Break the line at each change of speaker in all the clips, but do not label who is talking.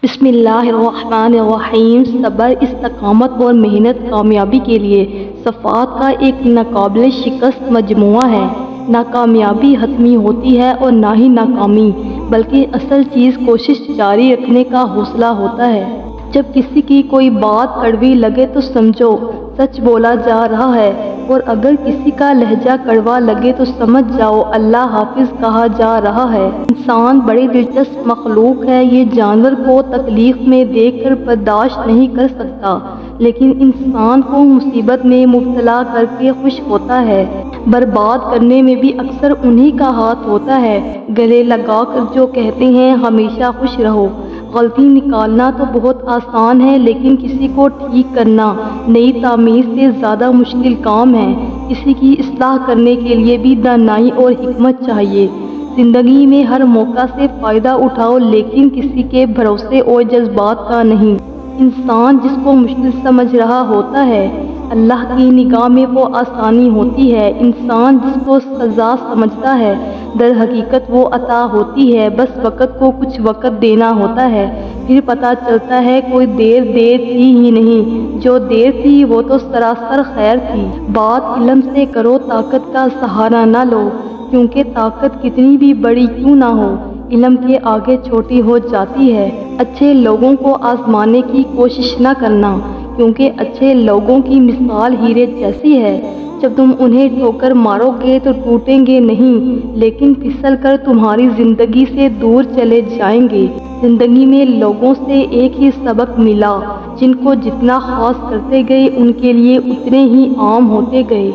بسم اللہ الرحمن الرحیم۔ صبر، استقامت اور محنت کامیابی کے لیے صفات کا ایک ناقابل شکست مجموعہ ہے۔ نہ کامیابی حتمی ہوتی ہے اور نہ ہی ناکامی، بلکہ اصل چیز کوشش جاری رکھنے کا حوصلہ ہوتا ہے۔ جب کسی کی کوئی بات کڑوی لگے تو سمجھو سچ بولا جا رہا ہے، اور اگر کسی کا لہجہ کڑوا لگے تو سمجھ جاؤ اللہ حافظ کہا جا رہا ہے۔ انسان بڑی دلچسپ مخلوق ہے۔ یہ جانور کو تکلیف میں دیکھ کر برداشت نہیں کر سکتا، لیکن انسان کو مصیبت میں مبتلا کر کے خوش ہوتا ہے۔ برباد کرنے میں بھی اکثر انہی کا ہاتھ ہوتا ہے۔ گلے لگا کر جو کہتے ہیں ہمیشہ خوش رہو۔ غلطی نکالنا تو بہت آسان ہے، لیکن کسی کو ٹھیک کرنا نئی تعمیر سے زیادہ مشکل کام ہے۔ کسی کی اصلاح کرنے کے لیے بھی دانائی اور حکمت چاہیے۔ زندگی میں ہر موقع سے فائدہ اٹھاؤ، لیکن کسی کے بھروسے اور جذبات کا نہیں۔ انسان جس کو مشکل سمجھ رہا ہوتا ہے، اللہ کی نگاہ میں وہ آسانی ہوتی ہے۔ انسان جس کو سزا سمجھتا ہے، در حقیقت وہ عطا ہوتی ہے۔ بس وقت کو کچھ وقت دینا ہوتا ہے، پھر پتہ چلتا ہے کوئی دیر تھی ہی نہیں، جو دیر تھی وہ تو سراسر خیر تھی۔ بات علم سے کرو، طاقت کا سہارا نہ لو، کیونکہ طاقت کتنی بھی بڑی کیوں نہ ہو، علم کے آگے چھوٹی ہو جاتی ہے۔ اچھے لوگوں کو آزمانے کی کوشش نہ کرنا، کیونکہ اچھے لوگوں کی مثال ہیرے جیسی ہے۔ جب تم انہیں ٹھوکر مارو گے تو ٹوٹیں گے نہیں، لیکن پھسل کر تمہاری زندگی سے دور چلے جائیں گے۔ زندگی میں لوگوں سے ایک ہی سبق ملا، جن کو جتنا خاص کرتے گئے ان کے لیے اتنے ہی عام ہوتے گئے۔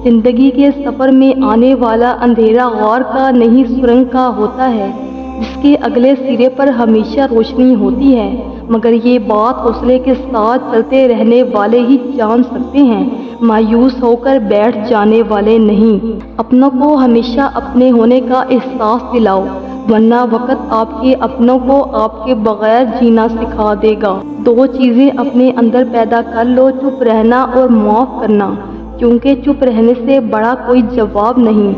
زندگی کے سفر میں آنے والا اندھیرا غار کا نہیں سرنگ کا ہوتا ہے، جس کے اگلے سرے پر ہمیشہ روشنی ہوتی ہے، مگر یہ بات حوصلے کے ساتھ چلتے رہنے والے ہی جان سکتے ہیں، مایوس ہو کر بیٹھ جانے والے نہیں۔ اپنوں کو ہمیشہ اپنے ہونے کا احساس دلاؤ، ورنہ وقت آپ کے اپنوں کو آپ کے بغیر جینا سکھا دے گا۔ دو چیزیں اپنے اندر پیدا کر لو، چپ رہنا اور معاف کرنا، کیونکہ چپ رہنے سے بڑا کوئی جواب نہیں،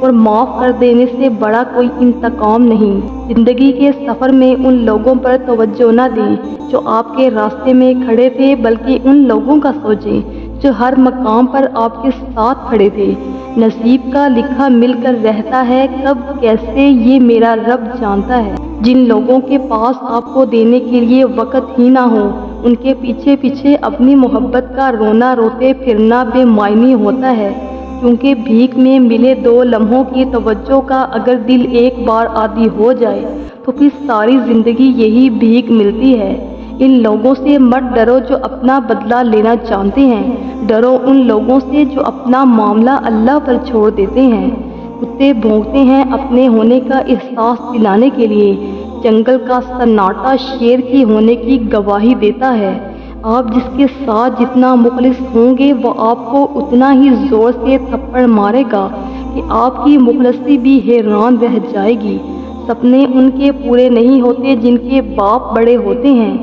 اور معاف کر دینے سے بڑا کوئی انتقام نہیں۔ زندگی کے سفر میں ان لوگوں پر توجہ نہ دیں جو آپ کے راستے میں کھڑے تھے، بلکہ ان لوگوں کا سوچیں جو ہر مقام پر آپ کے ساتھ کھڑے تھے۔ نصیب کا لکھا مل کر رہتا ہے، کب کیسے یہ میرا رب جانتا ہے۔ جن لوگوں کے پاس آپ کو دینے کے لیے وقت ہی نہ ہو، ان کے پیچھے پیچھے اپنی محبت کا رونا روتے پھرنا بے معنی ہوتا ہے، کیونکہ بھیک میں ملے دو لمحوں کی توجہ کا اگر دل ایک بار عادی ہو جائے تو پھر ساری زندگی یہی بھیک ملتی ہے۔ ان لوگوں سے مت ڈرو جو اپنا بدلہ لینا جانتے ہیں، ڈرو ان لوگوں سے جو اپنا معاملہ اللہ پر چھوڑ دیتے ہیں۔ کتے بھونکتے ہیں اپنے ہونے کا احساس دلانے کے لیے، جنگل کا سناٹا شیر کے ہونے کی گواہی دیتا ہے۔ آپ جس کے ساتھ جتنا مخلص ہوں گے، وہ آپ کو اتنا ہی زور سے تھپڑ مارے گا کہ آپ کی مخلصی بھی حیران رہ جائے گی۔ سپنے ان کے پورے نہیں ہوتے جن کے باپ بڑے ہوتے ہیں،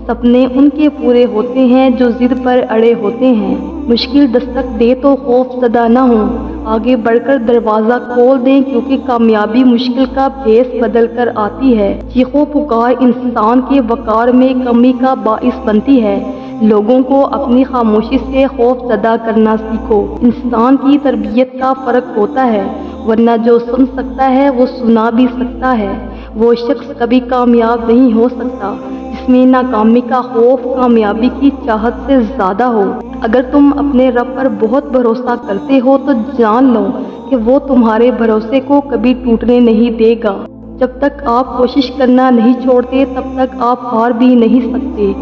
سپنے ان کے پورے ہوتے ہیں جو ضد پر اڑے ہوتے ہیں۔ مشکل دستک دے تو خوف زدہ نہ ہوں، آگے بڑھ کر دروازہ کھول دیں، کیونکہ کامیابی مشکل کا بھیس بدل کر آتی ہے۔ چیخ و پکار انسان کے وقار میں کمی کا باعث بنتی ہے۔ لوگوں کو اپنی خاموشی سے خوف زدہ کرنا سیکھو۔ انسان کی تربیت کا فرق ہوتا ہے، ورنہ جو سن سکتا ہے وہ سنا بھی سکتا ہے۔ وہ شخص کبھی کامیاب نہیں ہو سکتا جس میں ناکامی کا خوف کامیابی کی چاہت سے زیادہ ہو۔ اگر تم اپنے رب پر بہت بھروسہ کرتے ہو تو جان لو کہ وہ تمہارے بھروسے کو کبھی ٹوٹنے نہیں دے گا۔ جب تک آپ کوشش کرنا نہیں چھوڑتے، تب تک آپ ہار بھی نہیں سکتے۔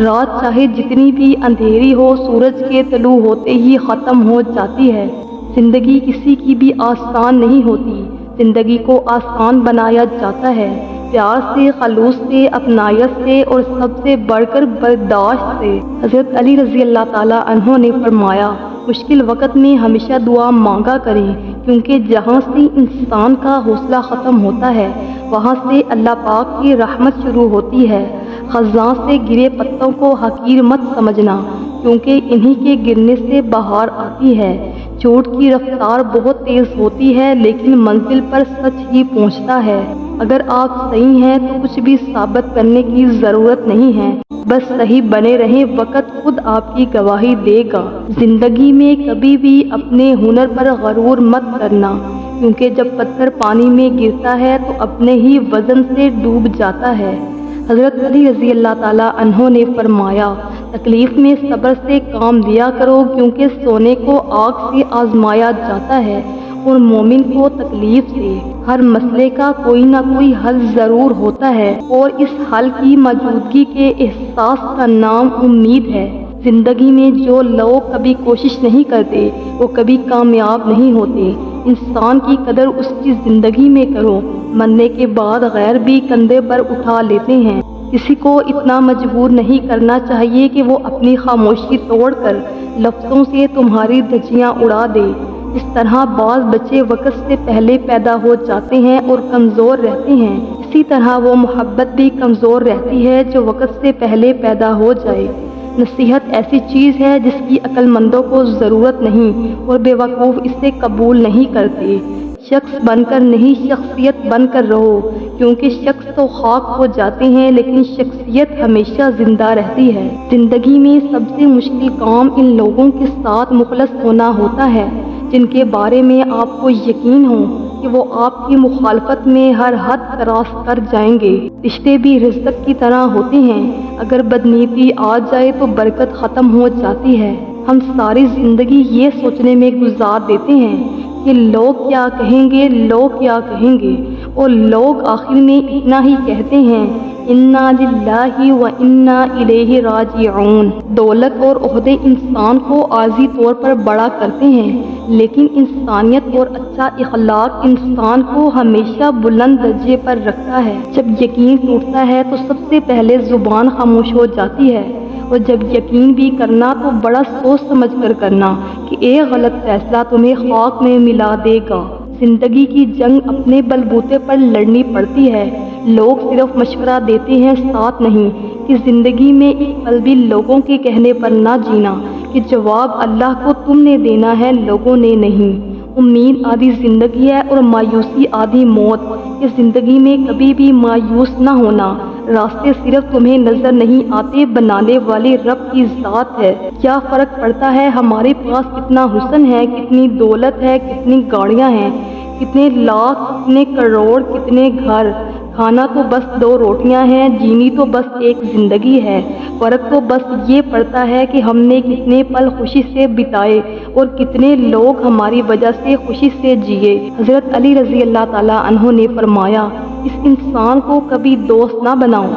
رات چاہے جتنی بھی اندھیری ہو، سورج کے طلوع ہوتے ہی ختم ہو جاتی ہے۔ زندگی کسی کی بھی آسان نہیں ہوتی، زندگی کو آسان بنایا جاتا ہے پیار سے، خلوص سے، اپنائیت سے، اور سب سے بڑھ کر برداشت سے۔ حضرت علی رضی اللہ تعالیٰ عنہ نے فرمایا، مشکل وقت میں ہمیشہ دعا مانگا کریں، کیونکہ جہاں سے انسان کا حوصلہ ختم ہوتا ہے، وہاں سے اللہ پاک کی رحمت شروع ہوتی ہے۔ خزاں سے گرے پتوں کو حقیر مت سمجھنا، کیونکہ انہی کے گرنے سے بہار آتی ہے۔ جھوٹ کی رفتار بہت تیز ہوتی ہے، لیکن منزل پر سچ ہی پہنچتا ہے۔ اگر آپ صحیح ہیں تو کچھ بھی ثابت کرنے کی ضرورت نہیں ہے، بس صحیح بنے رہیں، وقت خود آپ کی گواہی دے گا۔ زندگی میں کبھی بھی اپنے ہنر پر غرور مت کرنا، کیونکہ جب پتھر پانی میں گرتا ہے تو اپنے ہی وزن سے ڈوب جاتا ہے۔ حضرت علی رضی اللہ تعالیٰ عنہ نے فرمایا، تکلیف میں صبر سے کام لیا کرو، کیونکہ سونے کو آگ سے آزمایا جاتا ہے اور مومن کو تکلیف سے۔ ہر مسئلے کا کوئی نہ کوئی حل ضرور ہوتا ہے، اور اس حل کی موجودگی کے احساس کا نام امید ہے۔ زندگی میں جو لوگ کبھی کوشش نہیں کرتے وہ کبھی کامیاب نہیں ہوتے۔ انسان کی قدر اس کی زندگی میں کرو، مرنے کے بعد غیر بھی کندھے پر اٹھا لیتے ہیں۔ کسی کو اتنا مجبور نہیں کرنا چاہیے کہ وہ اپنی خاموشی توڑ کر لفظوں سے تمہاری دھجیاں اڑا دے۔ اس طرح بعض بچے وقت سے پہلے پیدا ہو جاتے ہیں اور کمزور رہتے ہیں، اسی طرح وہ محبت بھی کمزور رہتی ہے جو وقت سے پہلے پیدا ہو جائے۔ نصیحت ایسی چیز ہے جس کی عقل مندوں کو ضرورت نہیں اور بے وقوف اسے قبول نہیں کرتے۔ شخص بن کر نہیں، شخصیت بن کر رہو، کیونکہ شخص تو خاک ہو جاتے ہیں لیکن شخصیت ہمیشہ زندہ رہتی ہے۔ زندگی میں سب سے مشکل کام ان لوگوں کے ساتھ مخلص ہونا ہوتا ہے جن کے بارے میں آپ کو یقین ہو کہ وہ آپ کی مخالفت میں ہر حد کراس کر جائیں گے۔ رشتے بھی رزق کی طرح ہوتے ہیں، اگر بدنیتی آ جائے تو برکت ختم ہو جاتی ہے۔ ہم ساری زندگی یہ سوچنے میں گزار دیتے ہیں کہ لوگ کیا کہیں گے، لوگ کیا کہیں گے، اور لوگ آخر میں اتنا ہی کہتے ہیں، انا للہ و انا الیہ راجعون۔ دولت اور عہدے انسان کو عارضی طور پر بڑا کرتے ہیں، لیکن انسانیت اور اچھا اخلاق انسان کو ہمیشہ بلند درجے پر رکھتا ہے۔ جب یقین ٹوٹتا ہے تو سب سے پہلے زبان خاموش ہو جاتی ہے، اور جب یقین بھی کرنا تو بڑا سوچ سمجھ کر کرنا کہ ایک غلط فیصلہ تمہیں خاک میں ملا دے گا۔ زندگی کی جنگ اپنے بل بوتے پر لڑنی پڑتی ہے، لوگ صرف مشورہ دیتے ہیں، ساتھ نہیں، کہ زندگی میں ایک پل بھی لوگوں کے کہنے پر نہ جینا کہ جواب اللہ کو تم نے دینا ہے، لوگوں نے نہیں۔ امید آدھی زندگی ہے اور مایوسی آدھی موت، کہ زندگی میں کبھی بھی مایوس نہ ہونا۔ راستے صرف تمہیں نظر نہیں آتے، بنانے والے رب کی ذات ہے۔ کیا فرق پڑتا ہے ہمارے پاس کتنا حسن ہے، کتنی دولت ہے، کتنی گاڑیاں ہیں، کتنے لاکھ، کتنے کروڑ، کتنے گھر؟ کھانا تو بس 2 روٹیاں ہیں، جینی تو بس ایک زندگی ہے۔ فرق تو بس یہ پڑتا ہے کہ ہم نے کتنے پل خوشی سے بتائے اور کتنے لوگ ہماری وجہ سے خوشی سے جیے۔ حضرت علی رضی اللہ تعالیٰ عنہ نے فرمایا، اس انسان کو کبھی دوست نہ بناؤ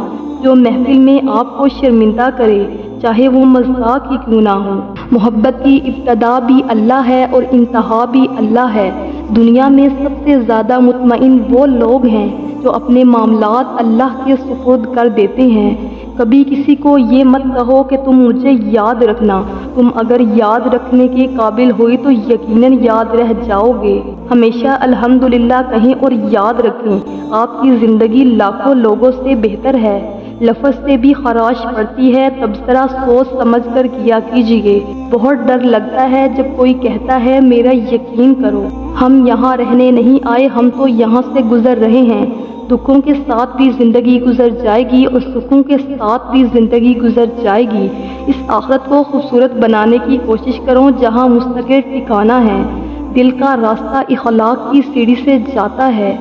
جو محفل میں آپ کو شرمندہ کرے، چاہے وہ مذاق ہی کیوں نہ ہو۔ محبت کی ابتدا بھی اللہ ہے اور انتہا بھی اللہ ہے۔ دنیا میں سب سے زیادہ مطمئن وہ لوگ ہیں جو اپنے معاملات اللہ کے سپرد کر دیتے ہیں۔ کبھی کسی کو یہ مت کہو کہ تم مجھے یاد رکھنا، تم اگر یاد رکھنے کے قابل ہوئی تو یقیناً یاد رہ جاؤ گے۔ ہمیشہ الحمدللہ کہیں اور یاد رکھیں، آپ کی زندگی لاکھوں لوگوں سے بہتر ہے۔ لفظ سے بھی خراش پڑتی ہے، تبصرہ سوچ سمجھ کر کیا کیجیے۔ بہت ڈر لگتا ہے جب کوئی کہتا ہے میرا یقین کرو، ہم یہاں رہنے نہیں آئے، ہم تو یہاں سے گزر رہے ہیں۔ دکھوں کے ساتھ بھی زندگی گزر جائے گی اور سکھوں کے ساتھ بھی زندگی گزر جائے گی۔ اس آخرت کو خوبصورت بنانے کی کوشش کرو جہاں مستقر ٹھکانہ ہے۔ دل کا راستہ اخلاق کی سیڑھی سے جاتا ہے۔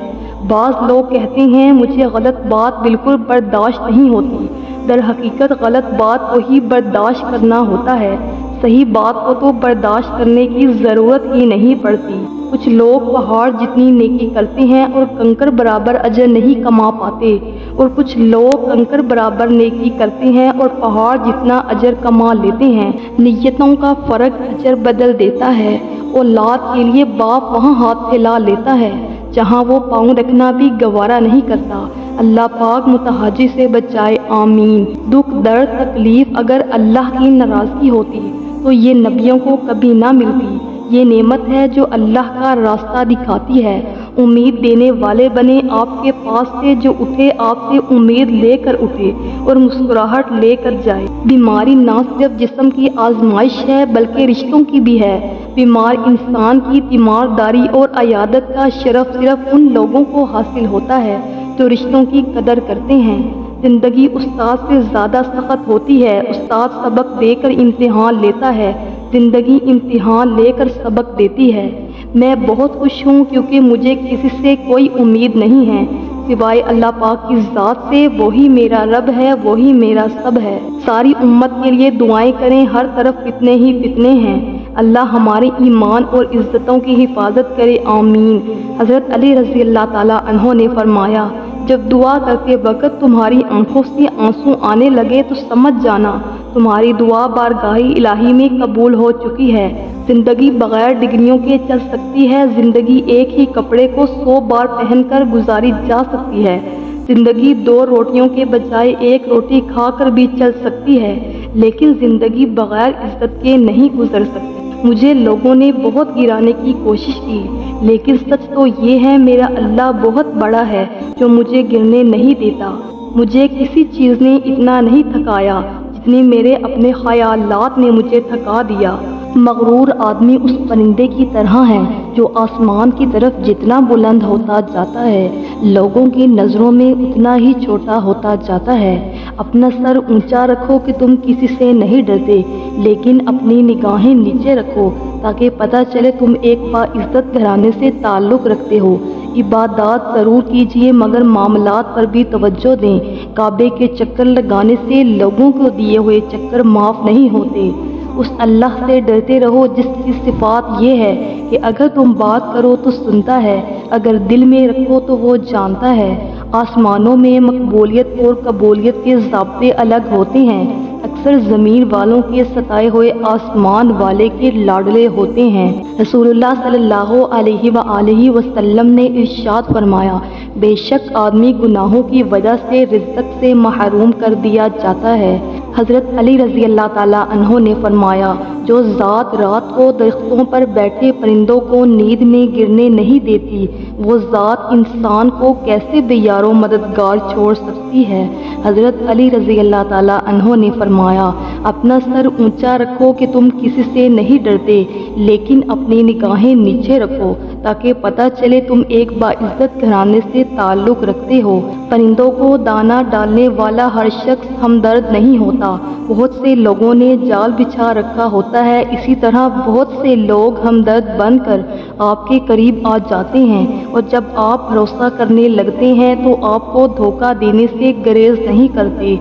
بعض لوگ کہتے ہیں مجھے غلط بات بالکل برداشت نہیں ہوتی، در حقیقت غلط بات کو ہی برداشت کرنا ہوتا ہے، صحیح بات کو تو برداشت کرنے کی ضرورت ہی نہیں پڑتی۔ کچھ لوگ پہاڑ جتنی نیکی کرتے ہیں اور کنکر برابر اجر نہیں کما پاتے، اور کچھ لوگ کنکر برابر نیکی کرتے ہیں اور پہاڑ جتنا اجر کما لیتے ہیں۔ نیتوں کا فرق اجر بدل دیتا ہے۔ اولاد کے لیے باپ وہاں ہاتھ پھیلا لیتا ہے جہاں وہ پاؤں رکھنا بھی گوارا نہیں کرتا۔ اللہ پاک متحجی سے بچائے، آمین۔ دکھ، درد، تکلیف اگر اللہ کی ناراضگی ہوتی تو یہ نبیوں کو کبھی نہ ملتی۔ یہ نعمت ہے جو اللہ کا راستہ دکھاتی ہے۔ امید دینے والے بنے، آپ کے پاس سے جو اٹھے آپ سے امید لے کر اٹھے اور مسکراہٹ لے کر جائے۔ بیماری نہ صرف جسم کی آزمائش ہے بلکہ رشتوں کی بھی ہے۔ بیمار انسان کی تیمارداری اور عیادت کا شرف صرف ان لوگوں کو حاصل ہوتا ہے جو رشتوں کی قدر کرتے ہیں۔ زندگی استاد سے زیادہ سخت ہوتی ہے۔ استاد سبق دے کر امتحان لیتا ہے، زندگی امتحان لے کر سبق دیتی ہے۔ میں بہت خوش ہوں کیونکہ مجھے کسی سے کوئی امید نہیں ہے سوائے اللہ پاک کی ذات سے۔ وہی میرا رب ہے، وہی میرا سب ہے۔ ساری امت کے لیے دعائیں کریں، ہر طرف فتنے ہی فتنے ہیں۔ اللہ ہمارے ایمان اور عزتوں کی حفاظت کرے، آمین۔ حضرت علی رضی اللہ تعالیٰ عنہ نے فرمایا، جب دعا کرتے وقت تمہاری آنکھوں سے آنسو آنے لگے تو سمجھ جانا تمہاری دعا بارگاہ الہی میں قبول ہو چکی ہے۔ زندگی بغیر ڈگریوں کے چل سکتی ہے، زندگی ایک ہی کپڑے کو 100 بار پہن کر گزاری جا سکتی ہے، زندگی 2 روٹیوں کے بجائے 1 روٹی کھا کر بھی چل سکتی ہے، لیکن زندگی بغیر عزت کے نہیں گزر سکتی۔ مجھے لوگوں نے بہت گرانے کی کوشش کی، لیکن سچ تو یہ ہے میرا اللہ بہت بڑا ہے جو مجھے گرنے نہیں دیتا۔ مجھے کسی چیز نے اتنا نہیں تھکایا جتنے میرے اپنے خیالات نے مجھے تھکا دیا۔ مغرور آدمی اس پرندے کی طرح ہے جو آسمان کی طرف جتنا بلند ہوتا جاتا ہے لوگوں کی نظروں میں اتنا ہی چھوٹا ہوتا جاتا ہے۔ اپنا سر اونچا رکھو کہ تم کسی سے نہیں ڈرتے، لیکن اپنی نگاہیں نیچے رکھو تاکہ پتہ چلے تم ایک باعزت گھرانے سے تعلق رکھتے ہو۔ عبادات ضرور کیجیے مگر معاملات پر بھی توجہ دیں۔ کعبے کے چکر لگانے سے لوگوں کو دیے ہوئے چکر معاف نہیں ہوتے۔ اس اللہ سے ڈرتے رہو جس کی صفات یہ ہے کہ اگر تم بات کرو تو سنتا ہے، اگر دل میں رکھو تو وہ جانتا ہے۔ آسمانوں میں مقبولیت اور قبولیت کے ضابطے الگ ہوتے ہیں، اکثر زمین والوں کے ستائے ہوئے آسمان والے کے لاڈلے ہوتے ہیں۔ رسول اللہ صلی اللہ علیہ وآلہ وسلم نے ارشاد فرمایا، بے شک آدمی گناہوں کی وجہ سے رزق سے محروم کر دیا جاتا ہے۔ حضرت علی رضی اللہ تعالیٰ عنہ نے فرمایا، جو ذات رات کو درختوں پر بیٹھے پرندوں کو نیند میں گرنے نہیں دیتی، وہ ذات انسان کو کیسے بے یار و مددگار چھوڑ سکتی ہے۔ حضرت علی رضی اللہ تعالیٰ عنہ نے فرمایا، اپنا سر اونچا رکھو کہ تم کسی سے نہیں ڈرتے، لیکن اپنی نگاہیں نیچے رکھو تاکہ پتہ چلے تم ایک باعزت گھرانے سے تعلق رکھتے ہو۔ پرندوں کو دانہ ڈالنے والا ہر شخص ہمدرد نہیں ہوتا، بہت سے لوگوں نے جال بچھا رکھا ہوتا ہے، اسی طرح بہت سے لوگ ہمدرد بن کر آپ کے قریب آ جاتے ہیں، اور جب آپ بھروسہ کرنے لگتے ہیں تو آپ کو دھوکہ دینے سے گریز نہیں کرتے۔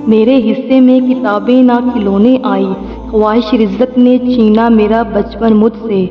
میرے حصے میں کتابیں نہ کھلونے آئی، خواہش رزق نے چھینا میرا بچپن مجھ سے۔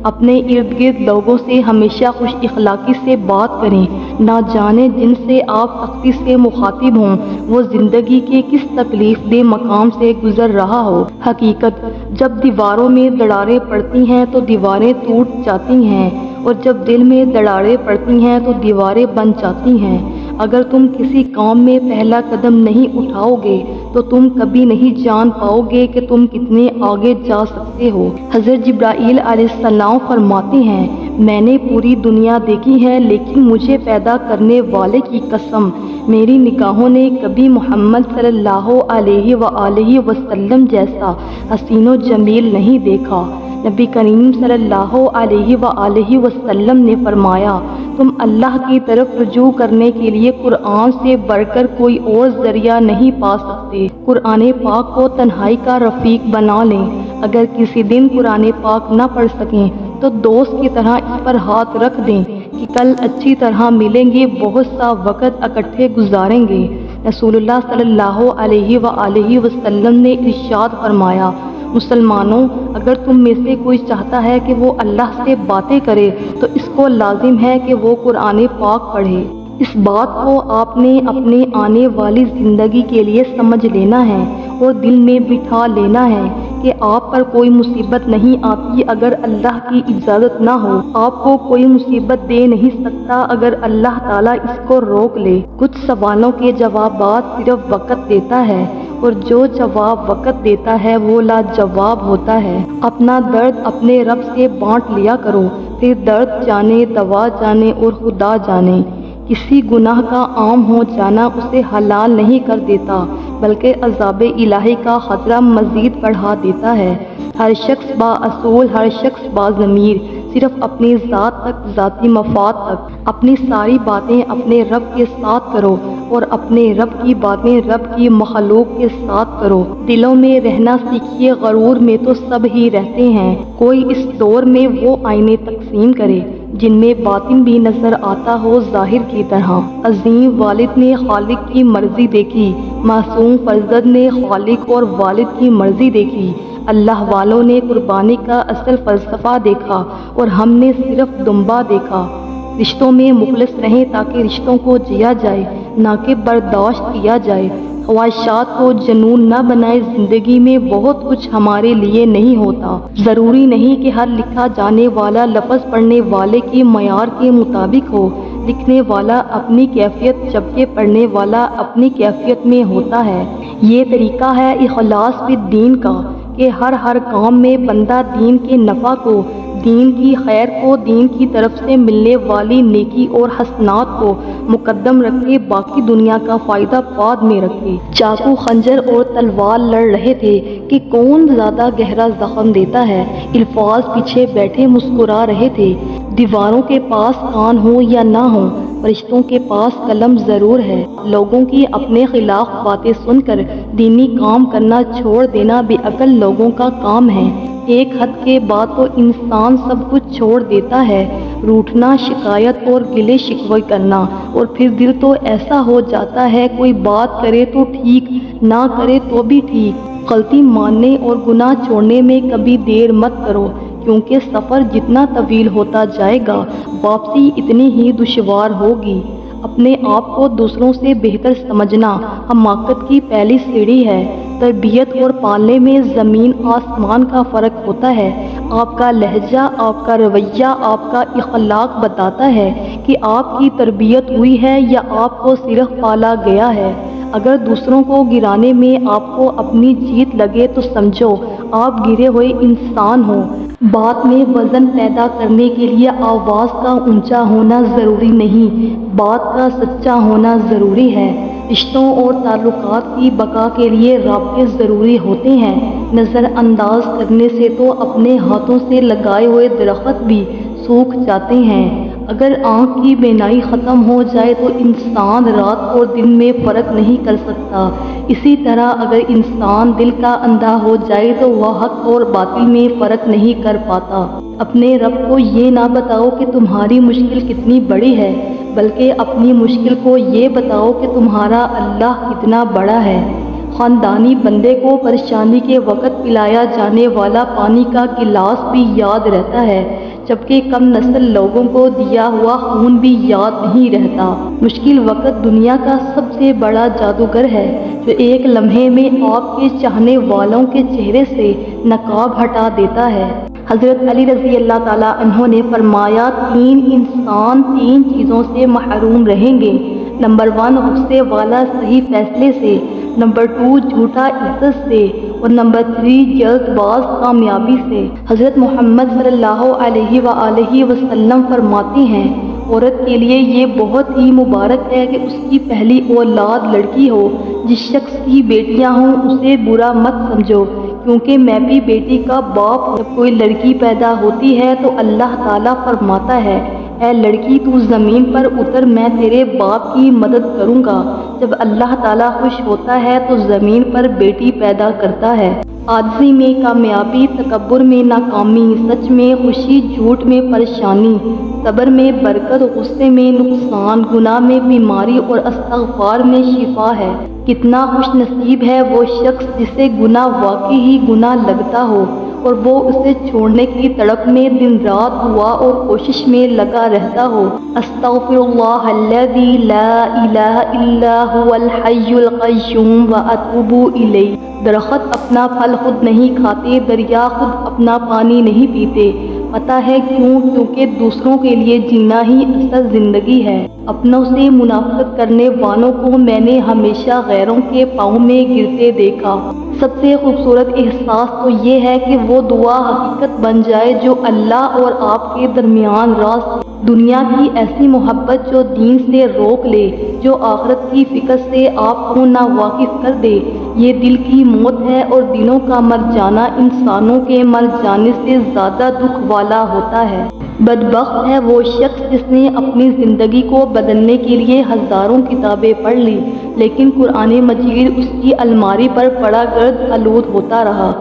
اپنے ارد گرد لوگوں سے ہمیشہ خوش اخلاقی سے بات کریں، نہ جانے جن سے آپ سختی سے مخاطب ہوں وہ زندگی کے کس تکلیف دہ مقام سے گزر رہا ہو۔ حقیقت، جب دیواروں میں دراڑیں پڑتی ہیں تو دیواریں ٹوٹ جاتی ہیں، اور جب دل میں دراڑیں پڑتی ہیں تو دیواریں بن جاتی ہیں۔ اگر تم کسی کام میں پہلا قدم نہیں اٹھاؤ گے تو تم کبھی نہیں جان پاؤ گے کہ تم کتنے آگے جا سکتے ہو۔ حضرت جبرائیل علیہ السلام فرماتے ہیں، میں نے پوری دنیا دیکھی ہے لیکن مجھے پیدا کرنے والے کی قسم، میری نگاہوں نے کبھی محمد صلی اللہ علیہ وآلہ وسلم جیسا حسین و جمیل نہیں دیکھا۔ نبی کریم صلی اللہ علیہ وآلہ وسلم نے فرمایا، تم اللہ کی طرف رجوع کرنے کے لیے قرآن سے بڑھ کر کوئی اور ذریعہ نہیں پا سکتے۔ قرآن پاک کو تنہائی کا رفیق بنا لیں۔ اگر کسی دن قرآن پاک نہ پڑھ سکیں تو دوست کی طرح اس پر ہاتھ رکھ دیں کہ کل اچھی طرح ملیں گے، بہت سا وقت اکٹھے گزاریں گے۔ رسول اللہ صلی اللہ علیہ وآلہ وسلم نے ارشاد فرمایا، مسلمانوں، اگر تم میں سے کوئی چاہتا ہے کہ وہ اللہ سے باتیں کرے تو اس کو لازم ہے کہ وہ قرآن پاک پڑھے۔ اس بات کو آپ نے اپنے آنے والی زندگی کے لیے سمجھ لینا ہے اور دل میں بٹھا لینا ہے کہ آپ پر کوئی مصیبت نہیں آتی اگر اللہ کی اجازت نہ ہو، آپ کو کوئی مصیبت دے نہیں سکتا اگر اللہ تعالیٰ اس کو روک لے۔ کچھ سوالوں کے جوابات صرف وقت دیتا ہے، اور جو جواب وقت دیتا ہے وہ لاجواب ہوتا ہے۔ اپنا درد اپنے رب سے بانٹ لیا کرو، پھر درد جانے، دوا جانے اور خدا جانے۔ کسی گناہ کا عام ہو جانا اسے حلال نہیں کر دیتا بلکہ عذاب الہی کا خطرہ مزید بڑھا دیتا ہے۔ ہر شخص با اصول، ہر شخص با ضمیر، صرف اپنی ذات تک، ذاتی مفاد تک۔ اپنی ساری باتیں اپنے رب کے ساتھ کرو اور اپنے رب کی باتیں رب کی مخلوق کے ساتھ کرو۔ دلوں میں رہنا سیکھیے، غرور میں تو سب ہی رہتے ہیں۔ کوئی اس دور میں وہ آئینے تقسیم کرے جن میں باطن بھی نظر آتا ہو ظاہر کی طرح۔ عظیم والد نے خالق کی مرضی دیکھی، معصوم فرزند نے خالق اور والد کی مرضی دیکھی۔ اللہ والوں نے قربانی کا اصل فلسفہ دیکھا اور ہم نے صرف دنبا دیکھا۔ رشتوں میں مخلص رہیں تاکہ رشتوں کو جیا جائے، نہ کہ برداشت کیا جائے۔ خواہشات کو جنون نہ بنائے، زندگی میں بہت کچھ ہمارے لیے نہیں ہوتا۔ ضروری نہیں کہ ہر لکھا جانے والا لفظ پڑھنے والے کی معیار کے مطابق ہو۔ لکھنے والا اپنی کیفیت جبکہ پڑھنے والا اپنی کیفیت میں ہوتا ہے۔ یہ طریقہ ہے اخلاص فی الدین کا کہ ہر کام میں بندہ دین کے نفع کو، دین کی خیر کو، دین کی طرف سے ملنے والی نیکی اور حسنات کو مقدم رکھے، باقی دنیا کا فائدہ بعد میں رکھے۔ چاقو، خنجر اور تلوار لڑ رہے تھے کہ کون زیادہ گہرا زخم دیتا ہے۔ الفاظ پیچھے بیٹھے مسکرا رہے تھے۔ دیواروں کے پاس کان ہوں یا نہ ہوں، فرشتوں کے پاس قلم ضرور ہے۔ لوگوں کی اپنے خلاف باتیں سن کر دینی کام کرنا چھوڑ دینا بے عقل لوگوں کا کام ہے۔ ایک حد کے بعد تو انسان سب کچھ چھوڑ دیتا ہے، روٹھنا، شکایت اور گلے شکوے کرنا، اور پھر دل تو ایسا ہو جاتا ہے کوئی بات کرے تو ٹھیک، نہ کرے تو بھی ٹھیک۔ غلطی ماننے اور گناہ چھوڑنے میں کبھی دیر مت کرو، کیونکہ سفر جتنا طویل ہوتا جائے گا واپسی اتنی ہی دشوار ہوگی۔ اپنے آپ کو دوسروں سے بہتر سمجھنا حماقت کی پہلی سیڑھی ہے۔ تربیت اور پالنے میں زمین آسمان کا فرق ہوتا ہے۔ آپ کا لہجہ، آپ کا رویہ، آپ کا اخلاق بتاتا ہے کہ آپ کی تربیت ہوئی ہے یا آپ کو صرف پالا گیا ہے۔ اگر دوسروں کو گرانے میں آپ کو اپنی جیت لگے تو سمجھو آپ گرے ہوئے انسان ہو۔ بات میں وزن پیدا کرنے کے لیے آواز کا اونچا ہونا ضروری نہیں، بات کا سچا ہونا ضروری ہے۔ رشتوں اور تعلقات کی بقا کے لیے رابطے ضروری ہوتے ہیں۔ نظر انداز کرنے سے تو اپنے ہاتھوں سے لگائے ہوئے درخت بھی سوکھ جاتے ہیں۔ اگر آنکھ کی بینائی ختم ہو جائے تو انسان رات اور دن میں فرق نہیں کر سکتا۔ اسی طرح اگر انسان دل کا اندھا ہو جائے تو وہ حق اور باطل میں فرق نہیں کر پاتا۔ اپنے رب کو یہ نہ بتاؤ کہ تمہاری مشکل کتنی بڑی ہے، بلکہ اپنی مشکل کو یہ بتاؤ کہ تمہارا اللہ کتنا بڑا ہے۔ خاندانی بندے کو پریشانی کے وقت پلایا جانے والا پانی کا گلاس بھی یاد رہتا ہے، جبکہ کم نسل لوگوں کو دیا ہوا خون بھی یاد نہیں رہتا۔ مشکل وقت دنیا کا سب سے بڑا جادوگر ہے، جو ایک لمحے میں آپ کے چاہنے والوں کے چہرے سے نقاب ہٹا دیتا ہے۔ حضرت علی رضی اللہ تعالیٰ عنہ نے فرمایا، انسان تین چیزوں سے محروم رہیں گے۔ نمبر 1 غصے والا صحیح فیصلے سے، نمبر 2 جھوٹا عزت سے، اور نمبر 3 جلد باز کامیابی سے۔ حضرت محمد صلی اللہ علیہ وآلہ وسلم فرماتے ہیں، عورت کے لیے یہ بہت ہی مبارک ہے کہ اس کی پہلی اولاد لڑکی ہو۔ جس شخص کی بیٹیاں ہوں اسے برا مت سمجھو، کیونکہ میں بھی بیٹی کا باپ ہوں۔ جب کوئی لڑکی پیدا ہوتی ہے تو اللہ تعالیٰ فرماتا ہے، اے لڑکی تو زمین پر اتر، میں تیرے باپ کی مدد کروں گا۔ جب اللہ تعالیٰ خوش ہوتا ہے تو زمین پر بیٹی پیدا کرتا ہے۔ عاجزی میں کامیابی، تکبر میں ناکامی، سچ میں خوشی، جھوٹ میں پریشانی، صبر میں برکت، غصے میں نقصان، گناہ میں بیماری اور استغفار میں شفا ہے۔ کتنا خوش نصیب ہے وہ شخص جسے گناہ واقعی ہی گناہ لگتا ہو اور وہ اسے چھوڑنے کی تڑپ میں دن رات دعا اور کوشش میں لگا رہتا ہو۔ استغفر اللہ الذی لا الہ الا هو الحی القیوم واتوب الیہ۔ درخت اپنا پھل خود نہیں کھاتے، دریا خود اپنا پانی نہیں پیتے۔ پتہ ہے کیوں؟ کیونکہ دوسروں کے لیے جینا ہی اصل زندگی ہے۔ اپنوں سے منافقت کرنے والوں کو میں نے ہمیشہ غیروں کے پاؤں میں گرتے دیکھا۔ سب سے خوبصورت احساس تو یہ ہے کہ وہ دعا حقیقت بن جائے جو اللہ اور آپ کے درمیان راز تھی۔ دنیا کی ایسی محبت جو دین سے روک لے، جو آخرت کی فکر سے آپ کو نا واقف کر دے، یہ دل کی موت ہے، اور دلوں کا مر جانا انسانوں کے مر جانے سے زیادہ دکھ والا ہوتا ہے۔ بدبخت ہے وہ شخص جس نے اپنی زندگی کو بدلنے کے لیے ہزاروں کتابیں پڑھ لی، لیکن قرآن مجید اس کی الماری پر پڑا گرد آلود ہوتا رہا۔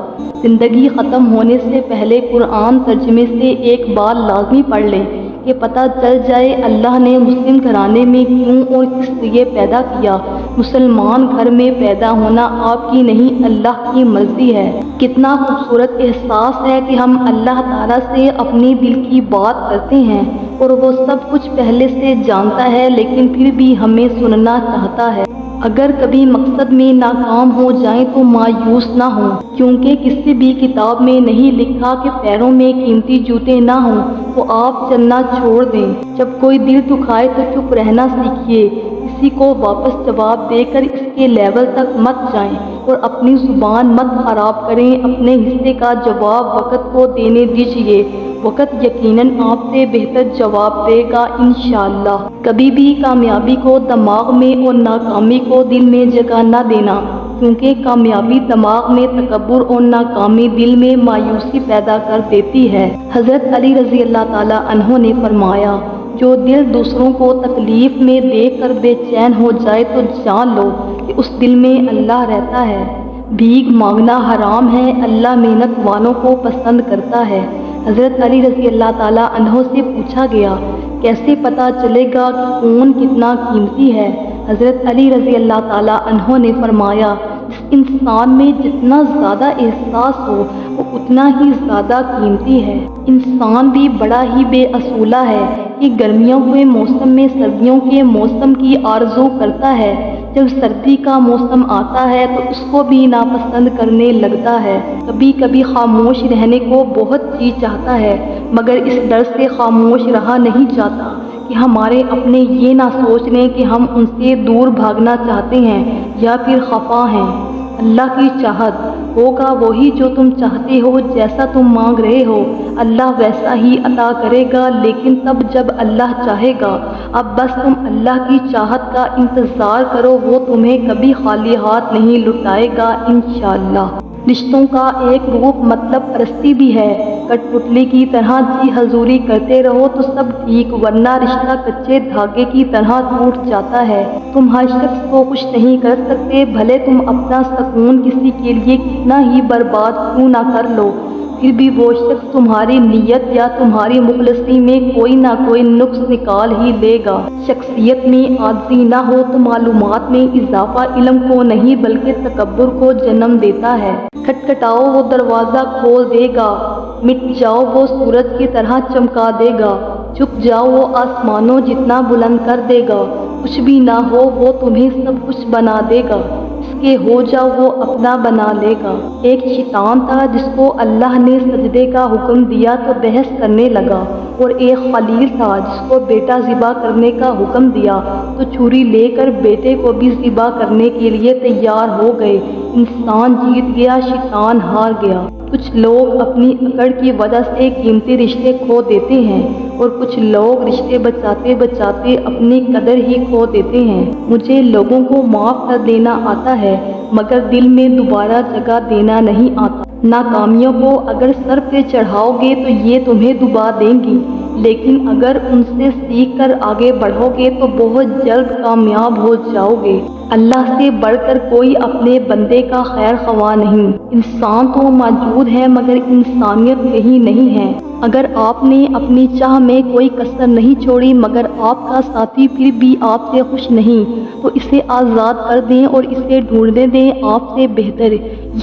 زندگی ختم ہونے سے پہلے قرآن ترجمے سے ایک بار لازمی پڑھ لیں کہ پتہ چل جائے اللہ نے مسلم گھرانے میں کیوں اور کس لیے پیدا کیا۔ مسلمان گھر میں پیدا ہونا آپ کی نہیں، اللہ کی مرضی ہے۔ کتنا خوبصورت احساس ہے کہ ہم اللہ تعالیٰ سے اپنی دل کی بات کرتے ہیں اور وہ سب کچھ پہلے سے جانتا ہے، لیکن پھر بھی ہمیں سننا چاہتا ہے۔ اگر کبھی مقصد میں ناکام ہو جائیں تو مایوس نہ ہوں، کیونکہ کسی بھی کتاب میں نہیں لکھا کہ پیروں میں قیمتی جوتے نہ ہوں تو آپ چلنا چھوڑ دیں۔ جب کوئی دل دکھائے تو چپ رہنا سیکھیے، کسی کو واپس جواب دے کر اس کے لیول تک مت جائیں اور اپنی زبان مت خراب کریں۔ اپنے حصے کا جواب وقت کو دینے دیجیے، وقت یقیناً آپ سے بہتر جواب دے گا انشاءاللہ۔ کبھی بھی کامیابی کو دماغ میں اور ناکامی کو دل میں جگہ نہ دینا، کیونکہ کامیابی دماغ میں تکبر اور ناکامی دل میں مایوسی پیدا کر دیتی ہے۔ حضرت علی رضی اللہ تعالیٰ عنہ نے فرمایا، جو دل دوسروں کو تکلیف میں دیکھ کر بے چین ہو جائے تو جان لو کہ اس دل میں اللہ رہتا ہے۔ بھیک مانگنا حرام ہے، اللہ محنت والوں کو پسند کرتا ہے۔ حضرت علی رضی اللہ تعالیٰ عنہ سے پوچھا گیا، کیسے پتہ چلے گا کہ کون کتنا قیمتی ہے؟ حضرت علی رضی اللہ تعالیٰ عنہ نے فرمایا، اس انسان میں جتنا زیادہ احساس ہو وہ اتنا ہی زیادہ قیمتی ہے۔ انسان بھی بڑا ہی بے اصولہ ہے کہ گرمیوں کے موسم میں سردیوں کے موسم کی آرزو کرتا ہے، جب سردی کا موسم آتا ہے تو اس کو بھی ناپسند کرنے لگتا ہے۔ کبھی کبھی خاموش رہنے کو بہت جی چاہتا ہے، مگر اس ڈر سے خاموش رہا نہیں جاتا کہ ہمارے اپنے یہ نہ سوچ لیں کہ ہم ان سے دور بھاگنا چاہتے ہیں یا پھر خفا ہیں۔ اللہ کی چاہت ہوگا وہی جو تم چاہتے ہو، جیسا تم مانگ رہے ہو اللہ ویسا ہی عطا کرے گا، لیکن تب جب اللہ چاہے گا۔ اب بس تم اللہ کی چاہت کا انتظار کرو، وہ تمہیں کبھی خالی ہاتھ نہیں لوٹائے گا انشاءاللہ۔ رشتوں کا ایک روپ مطلب پرستی بھی ہے، کٹ پتلی کی طرح جی حضوری کرتے رہو تو سب ٹھیک، ورنہ رشتہ کچے دھاگے کی طرح ٹوٹ جاتا ہے۔ تم ہر شخص کو خوش نہیں کر سکتے، بھلے تم اپنا سکون کسی کے لیے کتنا ہی برباد کیوں نہ کر لو، پھر بھی وہ شخص تمہاری نیت یا تمہاری مخلصی میں کوئی نہ کوئی نقص نکال ہی لے گا۔ شخصیت میں عاجزی نہ ہو تو معلومات میں اضافہ علم کو نہیں بلکہ تکبر کو جنم دیتا ہے۔ کھٹکھٹاؤ وہ دروازہ کھول دے گا، مٹ جاؤ وہ سورج کی طرح چمکا دے گا، جھک جاؤ وہ آسمانوں جتنا بلند کر دے گا، کچھ بھی نہ ہو وہ تمہیں سب کچھ بنا دے گا، اس کے ہو جاؤ وہ اپنا بنا لے گا۔ ایک شیطان تھا جس کو اللہ نے سجدے کا حکم دیا تو بحث کرنے لگا، اور ایک خلیل تھا جس کو بیٹا ذبح کرنے کا حکم دیا تو چھری لے کر بیٹے کو بھی ذبح کرنے کے لیے تیار ہو گئے۔ انسان جیت گیا، شیطان ہار گیا۔ کچھ لوگ اپنی اکڑ کی وجہ سے قیمتی رشتے کھو دیتے ہیں اور کچھ لوگ رشتے بچاتے بچاتے اپنی قدر ہی کھو دیتے ہیں۔ مجھے لوگوں کو معاف کر دینا آتا ہے، مگر دل میں دوبارہ جگہ دینا نہیں آتا۔ ناکامیوں کو اگر سر پہ چڑھاؤ گے تو یہ تمہیں ڈبا دیں گی، لیکن اگر ان سے سیکھ کر آگے بڑھو گے تو بہت جلد کامیاب ہو جاؤ گے۔ اللہ سے بڑھ کر کوئی اپنے بندے کا خیر خواہ نہیں۔ انسان تو موجود ہے مگر انسانیت کہیں نہیں ہے۔ اگر آپ نے اپنی چاہ میں کوئی کسر نہیں چھوڑی مگر آپ کا ساتھی پھر بھی آپ سے خوش نہیں تو اسے آزاد کر دیں اور اسے ڈھونڈنے دیں آپ سے بہتر۔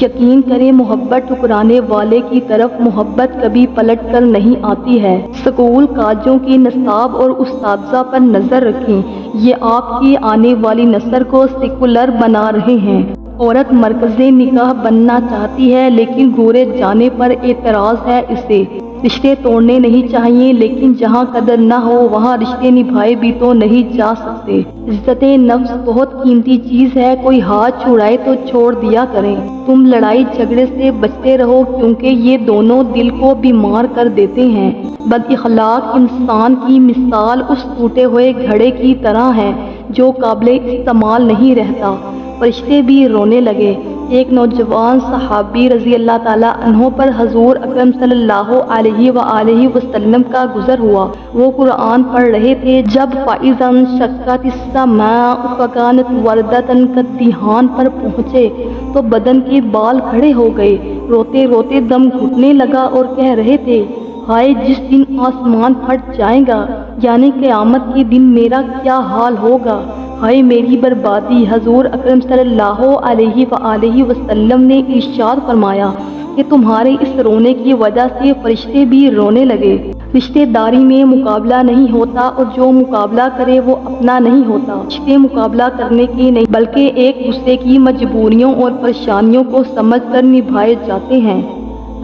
یقین کریں محبت ٹھکرانے والے کی طرف محبت کبھی پلٹ کر نہیں آتی ہے۔ سکول کالجوں کی نصاب اور اساتذہ پر نظر رکھیں، یہ آپ کی آنے والی نسل کو سیکولر بنا رہے ہیں۔ عورت مرکزِ نکاح بننا چاہتی ہے لیکن گورے جانے پر اعتراض ہے اسے۔ رشتے توڑنے نہیں چاہیے لیکن جہاں قدر نہ ہو وہاں رشتے نبھائے بھی تو نہیں جا سکتے۔ عزت نفس بہت قیمتی چیز ہے، کوئی ہاتھ چھڑائے تو چھوڑ دیا کریں۔ تم لڑائی جھگڑے سے بچتے رہو کیونکہ یہ دونوں دل کو بیمار کر دیتے ہیں۔ بد اخلاق انسان کی مثال اس ٹوٹے ہوئے گھڑے کی طرح ہے جو قابل استعمال نہیں رہتا۔ فرشتے بھی رونے لگے، ایک نوجوان صحابی رضی اللہ تعالیٰ عنہ پر حضور اکرم صلی اللہ علیہ وآلہ وسلم کا گزر ہوا۔ وہ قرآن پڑھ رہے تھے جب فَإِذَا انشَقَّتِ السَّمَاءُ فَكَانَتْ وَرْدَةً كَالدِّهَانِ پر پہنچے تو بدن کے بال کھڑے ہو گئے، روتے روتے دم گھٹنے لگا اور کہہ رہے تھے، ہائے جس دن آسمان پھٹ جائے گا، یعنی قیامت کے دن میرا کیا حال ہوگا، ہائے میری بربادی۔ حضور اکرم صلی اللہ علیہ وآلہ وسلم نے ارشاد فرمایا کہ تمہارے اس رونے کی وجہ سے فرشتے بھی رونے لگے۔ رشتے داری میں مقابلہ نہیں ہوتا اور جو مقابلہ کرے وہ اپنا نہیں ہوتا۔ رشتے مقابلہ کرنے کی نہیں بلکہ ایک دوسرے کی مجبوریوں اور پریشانیوں کو سمجھ کر نبھائے جاتے ہیں۔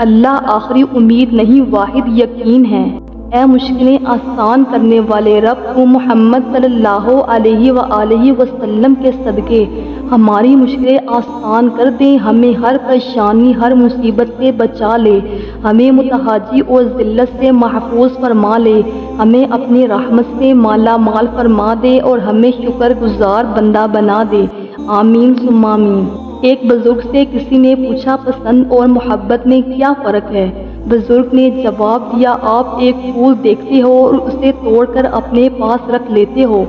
اللہ آخری امید نہیں واحد یقین ہے۔ اے مشکلیں آسان کرنے والے رب، تو محمد صلی اللہ علیہ وآلہ وسلم کے صدقے ہماری مشکلیں آسان کر دیں، ہمیں ہر پریشانی ہر مصیبت سے بچا لے، ہمیں متحاجی اور ذلت سے محفوظ فرما لے، ہمیں اپنی رحمت سے مالا مال فرما دے اور ہمیں شکر گزار بندہ بنا دے، آمین ثم آمین۔ ایک بزرگ سے کسی نے پوچھا پسند اور محبت میں کیا فرق ہے؟ بزرگ نے جواب دیا، آپ ایک پھول دیکھتے ہو اور اسے توڑ کر اپنے پاس رکھ لیتے ہو،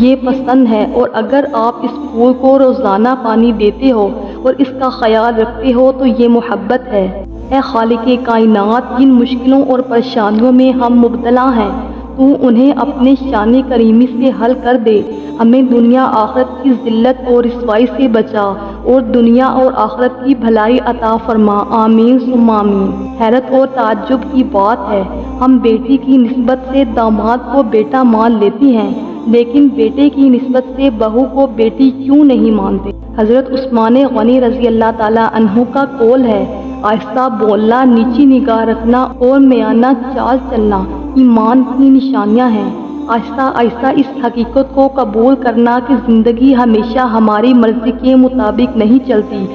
یہ پسند ہے، اور اگر آپ اس پھول کو روزانہ پانی دیتے ہو اور اس کا خیال رکھتے ہو تو یہ محبت ہے۔ اے خالق کائنات، جن مشکلوں اور پریشانیوں میں ہم مبتلا ہیں تو انہیں اپنے شان کریمی سے حل کر دے، ہمیں دنیا آخرت کی ذلت اور رسوائی سے بچا اور دنیا اور آخرت کی بھلائی عطا فرما، آمین ثم آمین۔ حیرت اور تعجب کی بات ہے، ہم بیٹی کی نسبت سے داماد کو بیٹا مان لیتی ہیں لیکن بیٹے کی نسبت سے بہو کو بیٹی کیوں نہیں مانتے؟ حضرت عثمان غنی رضی اللہ تعالیٰ عنہ کا قول ہے، آہستہ بولنا، نیچی نگاہ رکھنا اور میانہ چال چلنا ایمان کی نشانیاں ہیں۔ آہستہ آہستہ اس حقیقت کو قبول کرنا کہ زندگی ہمیشہ ہماری مرضی کے مطابق نہیں چلتی،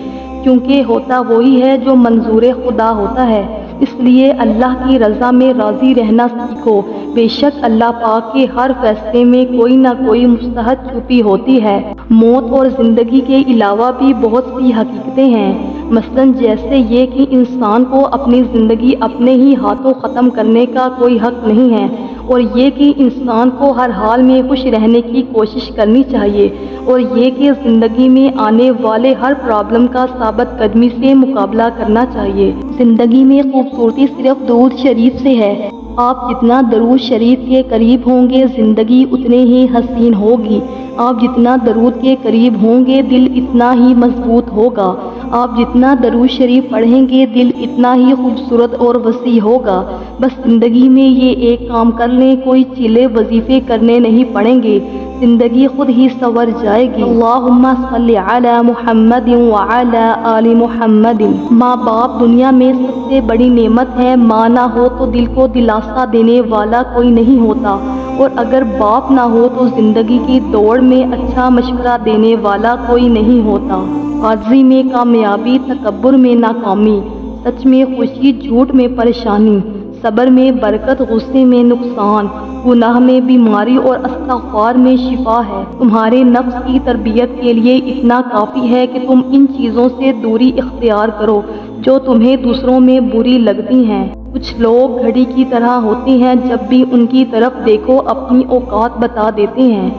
کیونکہ ہوتا وہی ہے جو منظور خدا ہوتا ہے، اس لیے اللہ کی رضا میں راضی رہنا سیکھو۔ بے شک اللہ پاک کے ہر فیصلے میں کوئی نہ کوئی مصلحت چھپی ہوتی ہے۔ موت اور زندگی کے علاوہ بھی بہت سی حقیقتیں ہیں، مثلاً جیسے یہ کہ انسان کو اپنی زندگی اپنے ہی ہاتھوں ختم کرنے کا کوئی حق نہیں ہے، اور یہ کہ انسان کو ہر حال میں خوش رہنے کی کوشش کرنی چاہیے، اور یہ کہ زندگی میں آنے والے ہر پرابلم کا ثابت قدمی سے مقابلہ کرنا چاہیے۔ زندگی میں خوبصورتی صرف درود شریف سے ہے، آپ جتنا درود شریف کے قریب ہوں گے زندگی اتنے ہی حسین ہوگی، آپ جتنا درود کے قریب ہوں گے دل اتنا ہی مضبوط ہوگا، آپ جتنا درود شریف پڑھیں گے دل اتنا ہی خوبصورت اور وسیع ہوگا۔ بس زندگی میں یہ ایک کام کر لیں، کوئی چیلے وظیفے کرنے نہیں پڑیں گے، زندگی خود ہی سنور جائے گی۔ اللہم صلی علی محمد وعلی آل محمد۔ ماں باپ دنیا میں سب سے بڑی نعمت ہے، ماں نہ ہو تو دل کو دلاسا دینے والا کوئی نہیں ہوتا، اور اگر باپ نہ ہو تو زندگی کی دوڑ میں اچھا مشورہ دینے والا کوئی نہیں ہوتا۔ عاجزی میں کامیابی، تکبر میں ناکامی، سچ میں خوشی، جھوٹ میں پریشانی، صبر میں برکت، غصے میں نقصان، گناہ میں بیماری اور استغفار میں شفا ہے۔ تمہارے نفس کی تربیت کے لیے اتنا کافی ہے کہ تم ان چیزوں سے دوری اختیار کرو جو تمہیں دوسروں میں بری لگتی ہیں۔ کچھ لوگ گھڑی کی طرح ہوتے ہیں، جب بھی ان کی طرف دیکھو اپنی اوقات بتا دیتے ہیں۔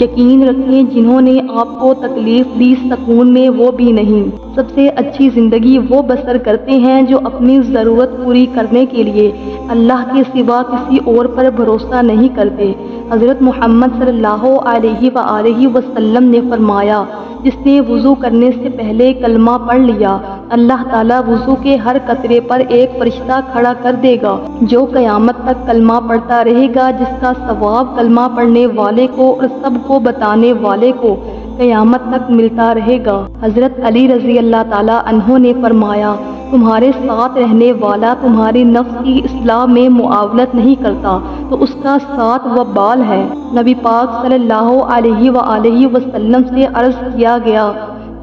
یقین رکھیں جنہوں نے آپ کو تکلیف دی سکون میں وہ بھی نہیں۔ سب سے اچھی زندگی وہ بسر کرتے ہیں جو اپنی ضرورت پوری کرنے کے لیے اللہ کے سوا کسی اور پر بھروسہ نہیں کرتے۔ حضرت محمد صلی اللہ علیہ وآلہ وسلم نے فرمایا، جس نے وضو کرنے سے پہلے کلمہ پڑھ لیا، اللہ تعالیٰ وضو کے ہر قطرے پر ایک فرشتہ کھڑا کر دے گا جو قیامت تک کلمہ پڑھتا رہے گا، جس کا ثواب کلمہ پڑھنے والے کو اور سب کو بتانے والے کو قیامت تک ملتا رہے گا۔ حضرت علی رضی اللہ تعالیٰ عنہ نے فرمایا، تمہارے ساتھ رہنے والا تمہاری نفس کی اصلاح میں معاونت نہیں کرتا تو اس کا ساتھ وبال ہے۔ نبی پاک صلی اللہ علیہ وآلہ وسلم سے عرض کیا گیا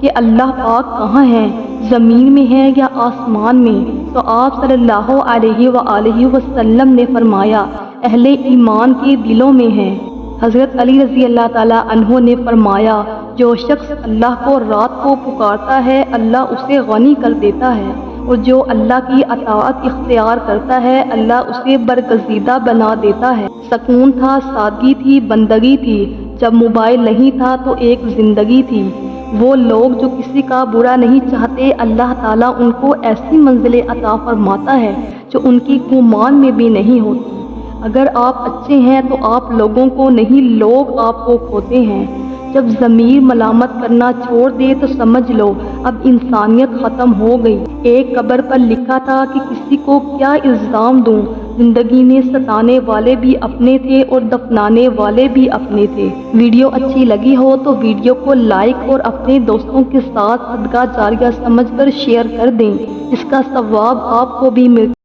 کہ اللہ پاک کہاں ہیں، زمین میں ہیں یا آسمان میں؟ تو آپ صلی اللہ علیہ وآلہ وسلم نے فرمایا، اہل ایمان کے دلوں میں ہیں۔ حضرت علی رضی اللہ تعالیٰ عنہ نے فرمایا جو شخص اللہ کو رات کو پکارتا ہے اللہ اسے غنی کر دیتا ہے، اور جو اللہ کی اطاعت اختیار کرتا ہے اللہ اسے برگزیدہ بنا دیتا ہے۔ سکون تھا، سادگی تھی، بندگی تھی۔ جب موبائل نہیں تھا تو ایک زندگی تھی۔ وہ لوگ جو کسی کا برا نہیں چاہتے، اللہ تعالیٰ ان کو ایسی منزلیں عطا فرماتا ہے جو ان کی گمان میں بھی نہیں ہوتی۔ اگر آپ اچھے ہیں تو آپ لوگوں کو نہیں، لوگ آپ کو کھوتے ہیں۔ جب ضمیر ملامت کرنا چھوڑ دے تو سمجھ لو اب انسانیت ختم ہو گئی۔ ایک قبر پر لکھا تھا کہ کسی کو کیا الزام دوں، زندگی میں ستانے والے بھی اپنے تھے اور دفنانے والے بھی اپنے تھے۔ ویڈیو اچھی لگی ہو تو ویڈیو کو لائک اور اپنے دوستوں کے ساتھ صدقہ جاریہ سمجھ کر شیئر کر دیں، اس کا ثواب آپ کو بھی ملتا